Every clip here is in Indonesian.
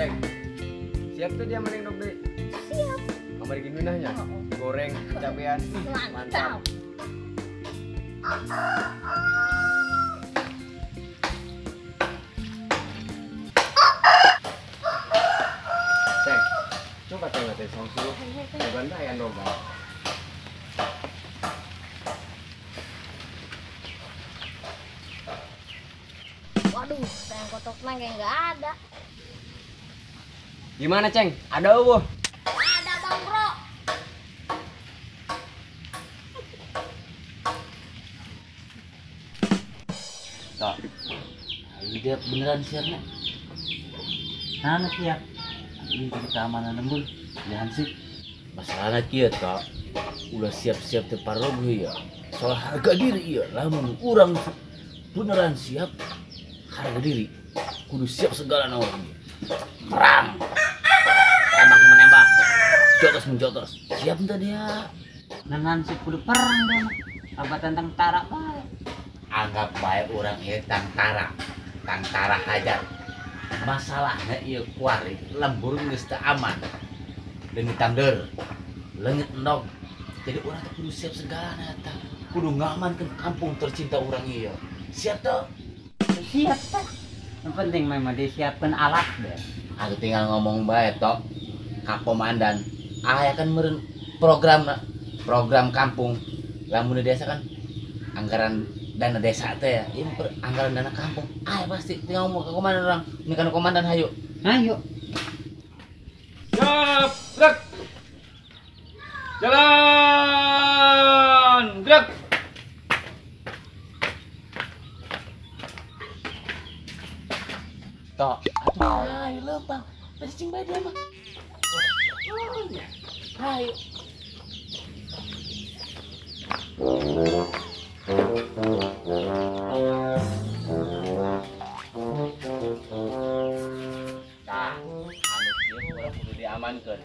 Ceng, siap tuh dia meneng dok deh. Siap. Kamar bikin minahnya, goreng, cabean, mantap. Ceng, coba tengok teh song suruh, banda ya dong bang. Waduh, sayang kotok nang kayak nggak ada. Gimana Ceng? Ada bu? Ada bang bro. Kak, dia beneran siapnya. Nah, siap. Ini dari keamanan lembur, jangan sih. Masalah kia kak, udah siap-siap teparogu ya. Soal harga diri ya, lamun orang beneran siap harga diri. Kudu siap segala orang. Perang, tembak menembak, jotos menjotos. Siap entah dia. Nenan sih kudu perang deh. Apa tentang tarak baik. Anggap baik orang ini tantara hajar. Masalahnya iya kuari lembur geus teu aman. Leungit tander, leungit endog. Jadi orang teh kudu siap segalana eta. Kudu ngamankeun kampung tercinta orang ieu. Siap tuh? Siap tuh. Yang penting memang disiapkan alat deh. Aku tinggal ngomong bae tok ka komandan. Aya kan meureun program kampung. Lamun di desa kan anggaran dana desa teh ya, ini anggaran dana kampung. Ayo pasti tinggal ngomong ke komandan orang. Ini kan komandan hayu. Hayu. Siap, gerak. Jalan, gerak. Tok, atuh hayu leumpang. Bari cing bae dia mah. Oh iya. Hayu. Diamankan.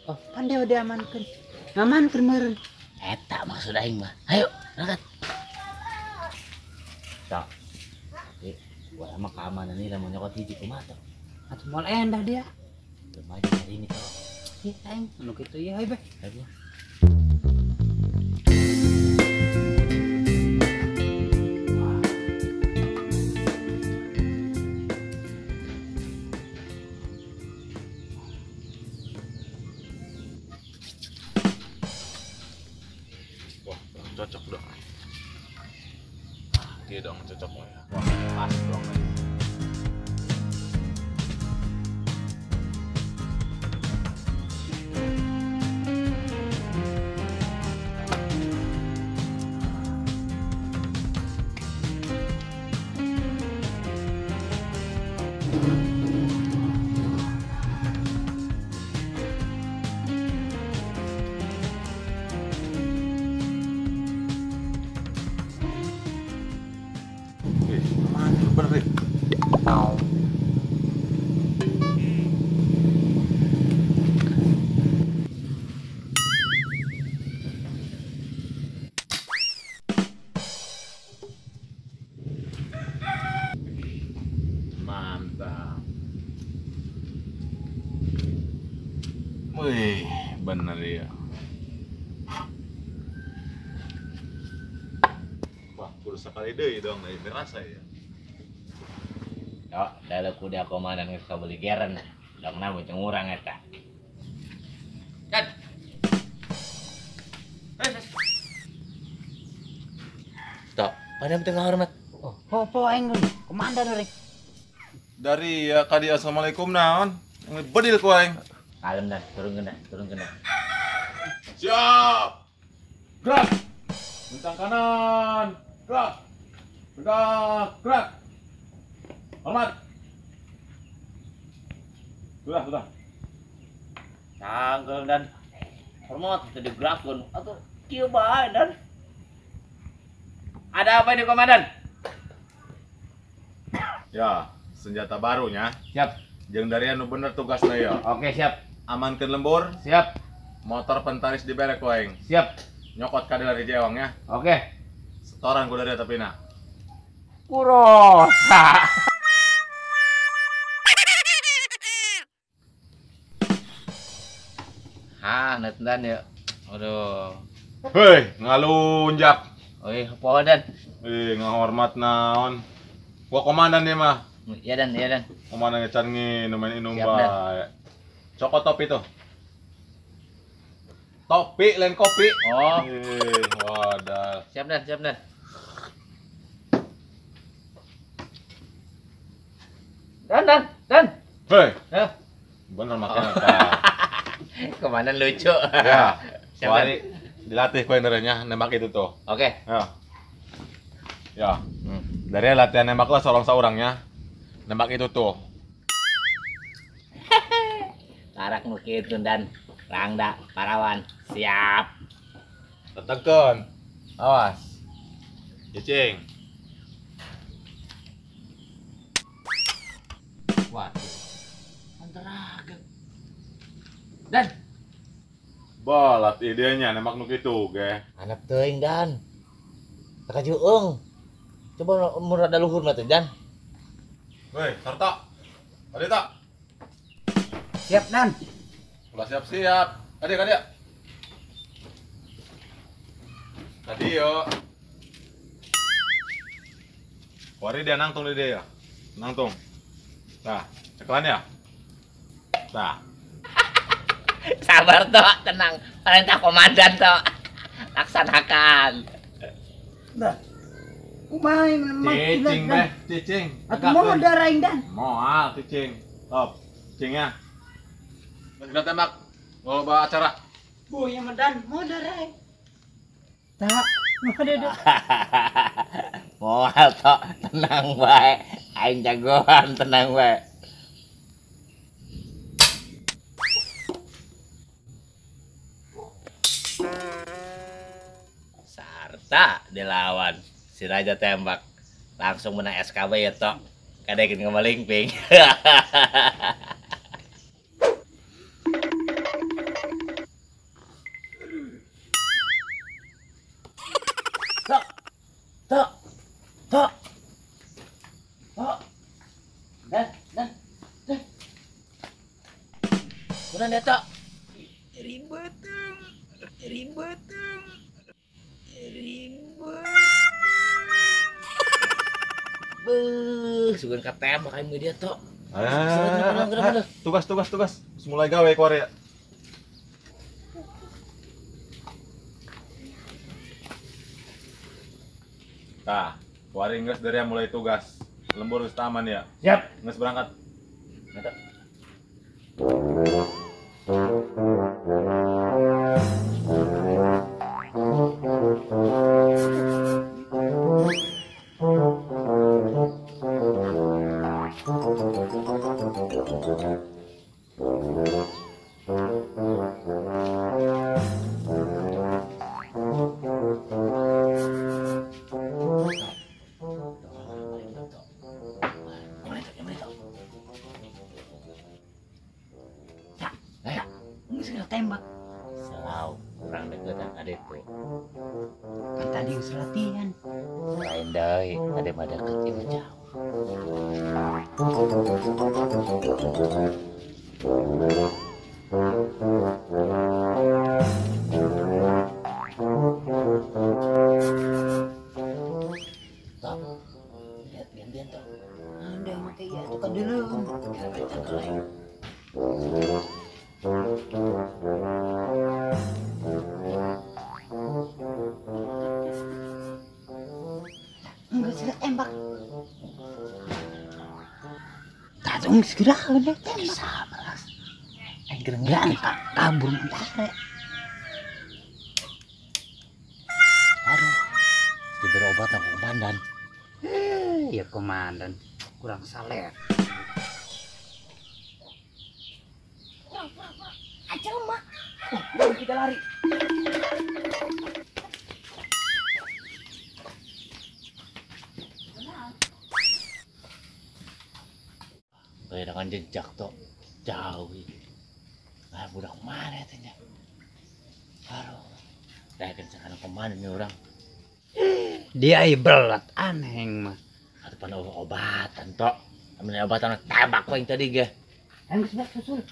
Oh, pandai udah diamankan. Ngamankan meureun. Eta maksud aing mah. Ayo, berangkat. Tak. Gua mah keamanan ini lamun nyokot hiji kumaha tah. Atuh moal endah dia. Remaja hari ini tah. Ieu aing anu kitu ieu hayu beh. Hayu. Cocok dong. Iya dong cocok lah ya. Wah, pas dong. Mantap bener. Mantap. Wih, bener ya. Wah, kudu sakali deui dong, dari rasa ya. Yo, dalam kuda komandan geus kabeli geren. Dong na boceng urang eta. Dan. Tok, pada tengah hormat. Oh, popo aing komandan rek. Dari ya kadi assalamualaikum naon. Bedil ku aing. Kalem dan turun kena. Siap. Gerak. Bentang kanan. Gerak. Tegak. Gerak. Hormat. Sudah. Tanggal dan hormat tadi gerakkan atau kieu bae dan. Ada apa ini komandan? Ya, senjata barunya. Siap. Jeung dari anu bener tugasna ya. Oke, siap. Amankeun lembur, Siap. motor pentaris diberek waeng. Siap. Nyokot ka dari jeong ya. Oke. Setoran ku dari tapina. Kurosa. Netan ya. Aduh. Hei, ngalunjak. Oi, apa dan? Ngahormat naon. Gua komandan dia mah. Iya dan. Komandan ngecan nginum main inum Siap, bae. Cokot topi tuh. Topi lain kopi. Oh, Wadah. siap dan. Dan. Hei, Eh, bener makan apa? komandan lucu. Ya, Siap, Wari dilatih ku nya nembak itu tuh. Oke. Ya. Dari latihan nembak lah seorang seorangnya. Nembak itu tuh. Tarak nu kitu dan Rangda Parawan. Siap. Tetekeun. Awas. Cicing. Waduh. Antaraga. Dan Balat idenya nembak nu kitu ge. anak teuing dan. Taka jueung. Coba murah da luhur mah teh dan. Woi, Sarta. Ade tak? Siap dan. Ulah siap-siap. Ade. Tadi yo. Wari dia nangtung di dia ya. Nangtung. Nah, cekelan ya. Nah, Sabar toh, tenang. Perintah komandan toh. Laksanakan. Kumain cicing beh, cicing. Aku mau darain dan. Moal cicing. Top, cicingnya. Sudah tembak. Mau bawa acara. Bu yang medan mau darain. Tak, mau ada. Moal toh, tenang bae. Aing jagoan, tenang bae. Sarta dilawan. Si Raja tembak. Langsung menang SKB ya toh. Kadekin ngemalingping. Tok. Dan. Kunan dia tok. Ribet. Sugan katembak aing dia tok. Tugas. Mulai gawe Korea. Nah, Wari nges dari yang mulai tugas. Lembur geus taman ya. Siap. Nges berangkat. Eta. Segera tembak. Salau, kurang deket adek tuh. Kan tadi usah latihan. Lain deui, ade mah deket ieu jauh. Tok. Lihat bian tok. Ada yang mati ya tuh kan dulu. Kita baca lain. Enggak segera tembak. Tatung segera udah tembak. Sabar. Aing Gerenggan kabur mentare. Aduh, diberi obat sama komandan. Ya komandan, kurang saler. Aja mak. Kita lari. Kehilangan jejak tuh jauh. Ah, budak mana tanya? Aduh, dah kan sekarang kemana nih orang? Dia belat aneh mah. Atau pan obatan toh? Ambil obatan tabak kau yang tadi ga? Ayo sebat susul.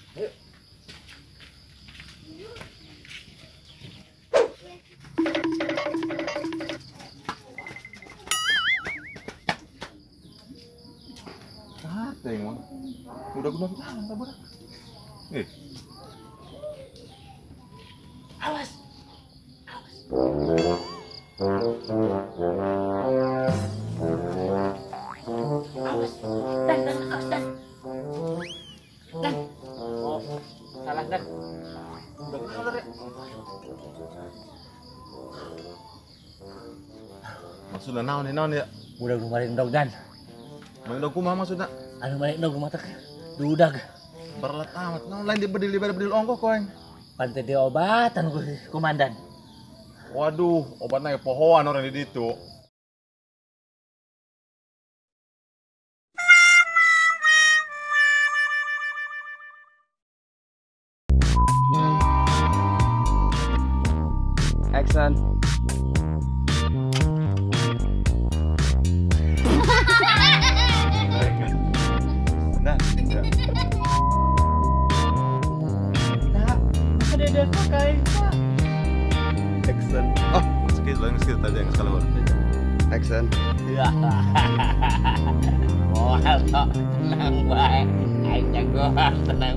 Teng mah. Udah guna kita hantar budak. Awas. Awas. Dan awas dan. Dan. Oh, salah dan. Udah kita lari. Maksudnya naon ya? Udah kemarin dog dan. Mang dog kumaha maksudnya? Anu balik dog mata dudag. Berlat amat. Naon lain bedil ongkoh koeng. Pantai di obatan komandan. Waduh, obatnya pohoan orang di ditu. Action. Nah, ya. Ada pakai. Action. Oh, skit aja yang sekali baru. Action. Wah, tenang baik. Ayo jago, tenang.